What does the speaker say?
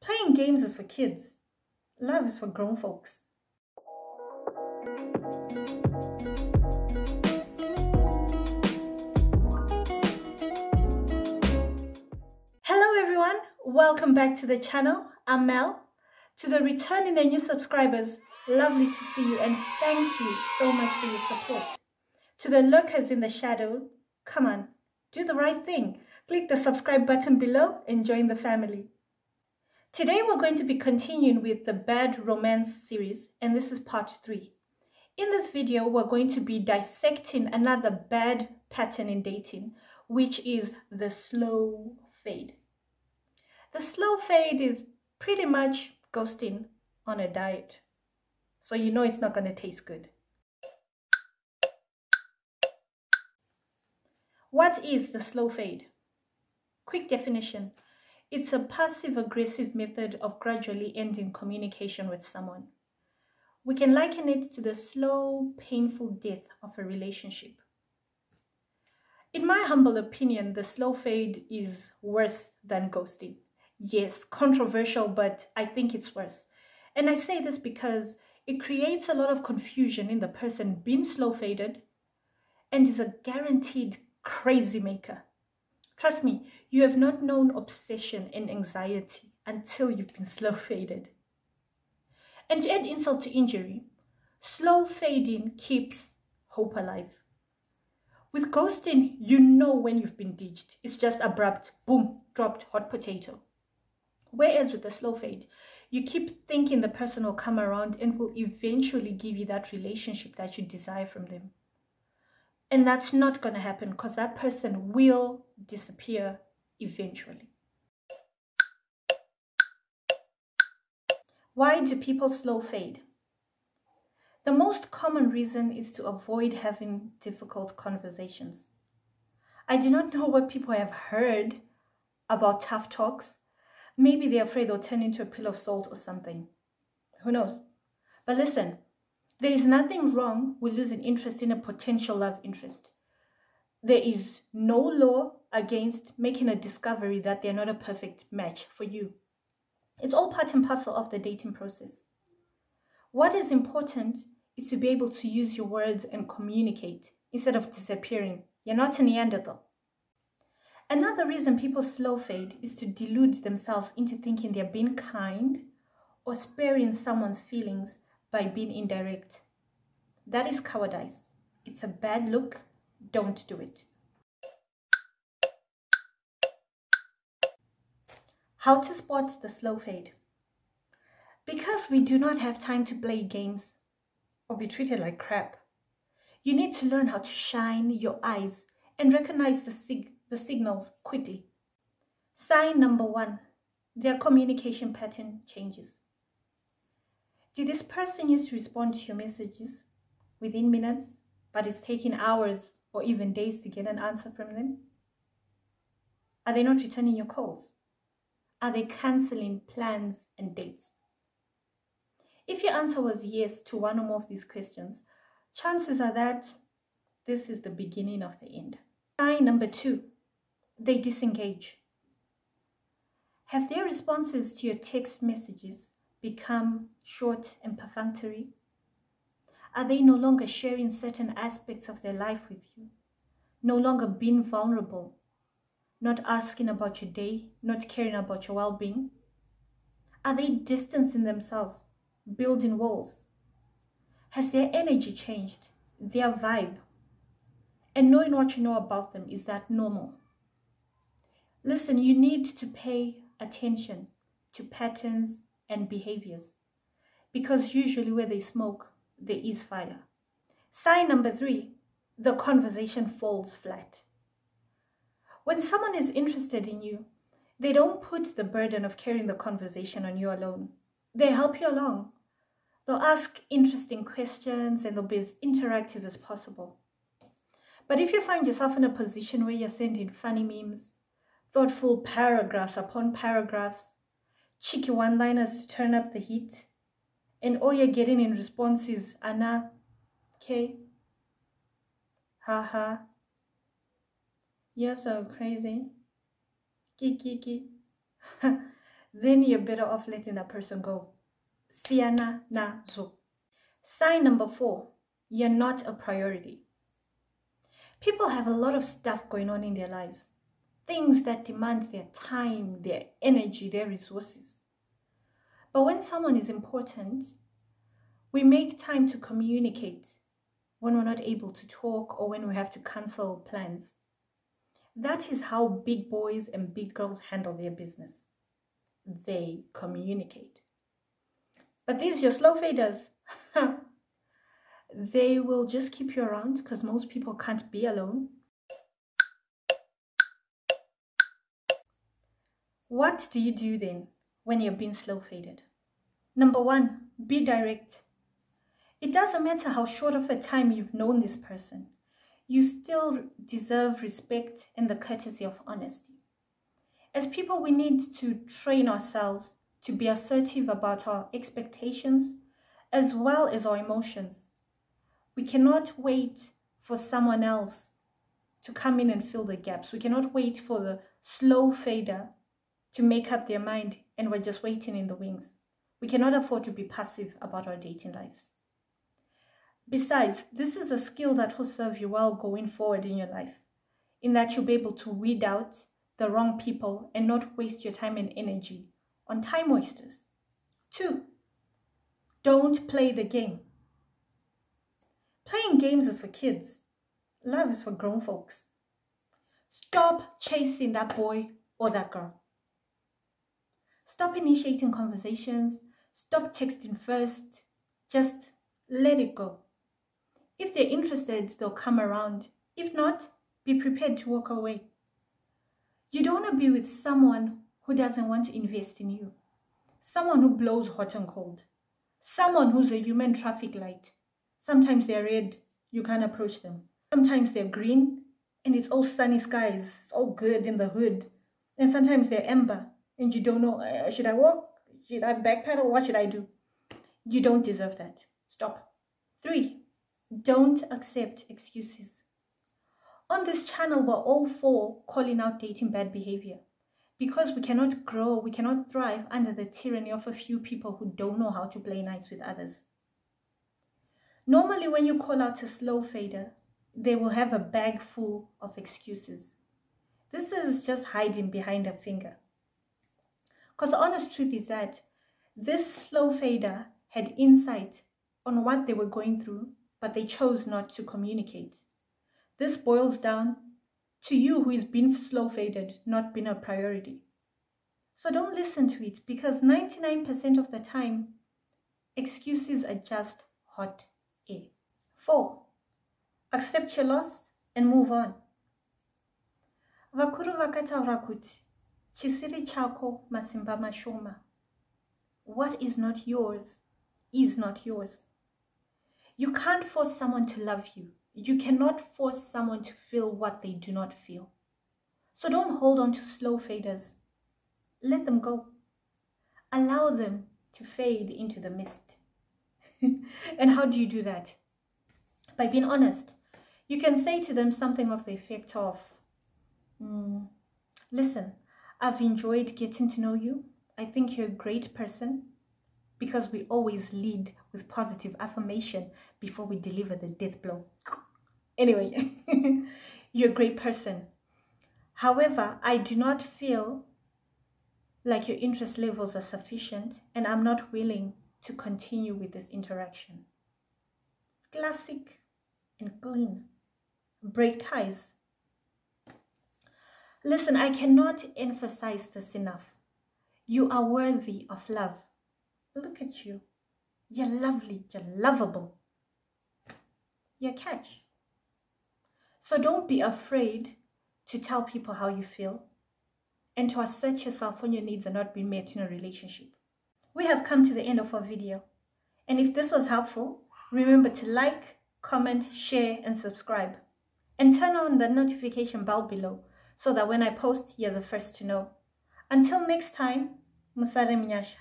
Playing games is for kids. Love is for grown folks. Hello everyone, welcome back to the channel. I'm Mel. To the returning and new subscribers, lovely to see you and thank you so much for your support. To the lurkers in the shadow, come on, do the right thing. Click the subscribe button below and join the family. Today we're going to be continuing with the bad romance series, and this is part 3. In this video, we're going to be dissecting another bad pattern in dating, which is the slow fade. The slow fade is pretty much ghosting on a diet, so you know it's not going to taste good. What is the slow fade? Quick definition. It's a passive-aggressive method of gradually ending communication with someone. We can liken it to the slow, painful death of a relationship. In my humble opinion, the slow fade is worse than ghosting. Yes, controversial, but I think it's worse. And I say this because it creates a lot of confusion in the person being slow faded and is a guaranteed crazy maker. Trust me, you have not known obsession and anxiety until you've been slow faded. And to add insult to injury, slow fading keeps hope alive. With ghosting, you know when you've been ditched. It's just abrupt, boom, dropped, hot potato. Whereas with the slow fade, you keep thinking the person will come around and will eventually give you that relationship that you desire from them. And that's not going to happen because that person will disappear eventually. Why do people slow fade? The most common reason is to avoid having difficult conversations. I do not know what people have heard about tough talks. Maybe they're afraid they'll turn into a pill of salt or something. Who knows? But listen, there is nothing wrong with losing interest in a potential love interest. There is no law against making a discovery that they're not a perfect match for you. It's all part and parcel of the dating process. What is important is to be able to use your words and communicate instead of disappearing. You're not a Neanderthal. Another reason people slow fade is to delude themselves into thinking they're being kind or sparing someone's feelings by being indirect. That is cowardice. It's a bad look. Don't do it. How to spot the slow fade? Because we do not have time to play games or be treated like crap, you need to learn how to shine your eyes and recognize the signals quickly. Sign number 1, their communication pattern changes. Did this person used to respond to your messages within minutes, but it's taking hours or even days to get an answer from them? Are they not returning your calls? Are they cancelling plans and dates? If your answer was yes to one or more of these questions, chances are that this is the beginning of the end. Sign number 2, they disengage. Have their responses to your text messages become short and perfunctory? Are they no longer sharing certain aspects of their life with you? No longer being vulnerable? Not asking about your day? Not caring about your well-being? Are they distancing themselves? Building walls? Has their energy changed? Their vibe? And knowing what you know about them, is that normal? Listen, you need to pay attention to patterns and behaviors, because usually where they smoke, there is fire. Sign number 3, the conversation falls flat. When someone is interested in you, they don't put the burden of carrying the conversation on you alone. They help you along. They'll ask interesting questions and they'll be as interactive as possible. But if you find yourself in a position where you're sending funny memes, thoughtful paragraphs upon paragraphs, cheeky one-liners to turn up the heat, and all you're getting in response is Anna, okay, haha, you're so crazy, kiki, then you're better off letting that person go. Siana nazo. Sign number 4, you're not a priority. People have a lot of stuff going on in their lives. Things that demand their time, their energy, their resources. But when someone is important, we make time to communicate when we're not able to talk or when we have to cancel plans. That is how big boys and big girls handle their business. They communicate. But these your slow faders, they will just keep you around because most people can't be alone. What do you do then when you're being slow faded? Number 1, be direct. It doesn't matter how short of a time you've known this person. You still deserve respect and the courtesy of honesty. As people, we need to train ourselves to be assertive about our expectations as well as our emotions. We cannot wait for someone else to come in and fill the gaps. We cannot wait for the slow fader to make up their mind and we're just waiting in the wings. We cannot afford to be passive about our dating lives. Besides, this is a skill that will serve you well going forward in your life, in that you'll be able to weed out the wrong people and not waste your time and energy on time wasters. 2, don't play the game. Playing games is for kids. Love is for grown folks. Stop chasing that boy or that girl. Stop initiating conversations. Stop texting first. Just let it go. If they're interested, they'll come around. If not, be prepared to walk away. You don't want to be with someone who doesn't want to invest in you. Someone who blows hot and cold. Someone who's a human traffic light. Sometimes they're red, you can't approach them. Sometimes they're green, and it's all sunny skies. It's all good in the hood. And sometimes they're amber, and you don't know, should I walk? Should I backpedal? What should I do? You don't deserve that. Stop. 3, don't accept excuses. On this channel, we're all for calling out dating bad behavior because we cannot grow, we cannot thrive under the tyranny of a few people who don't know how to play nice with others. Normally, when you call out a slow fader, they will have a bag full of excuses. This is just hiding behind a finger. Because the honest truth is that this slow fader had insight on what they were going through, but they chose not to communicate. This boils down to you who is being slow faded, not being a priority. So don't listen to it because 99% of the time, excuses are just hot air. 4, accept your loss and move on. Vakuru vakataura kuti, chisiri chako masimba mashoma. What is not yours is not yours. You can't force someone to love you. You cannot force someone to feel what they do not feel. So don't hold on to slow faders. Let them go. Allow them to fade into the mist. And how do you do that? By being honest. You can say to them something of the effect of, listen, I've enjoyed getting to know you. I think you're a great person, because we always lead with positive affirmation before we deliver the death blow. Anyway, you're a great person. However, I do not feel like your interest levels are sufficient and I'm not willing to continue with this interaction. Classic and clean. Break ties. Listen, I cannot emphasize this enough. You are worthy of love. Look at you. You're lovely. You're lovable. You're a catch. So don't be afraid to tell people how you feel and to assert yourself when your needs are not being met in a relationship. We have come to the end of our video. And if this was helpful, remember to like, comment, share, and subscribe. And turn on the notification bell below so that when I post, you're the first to know. Until next time, Musare Mnyasha.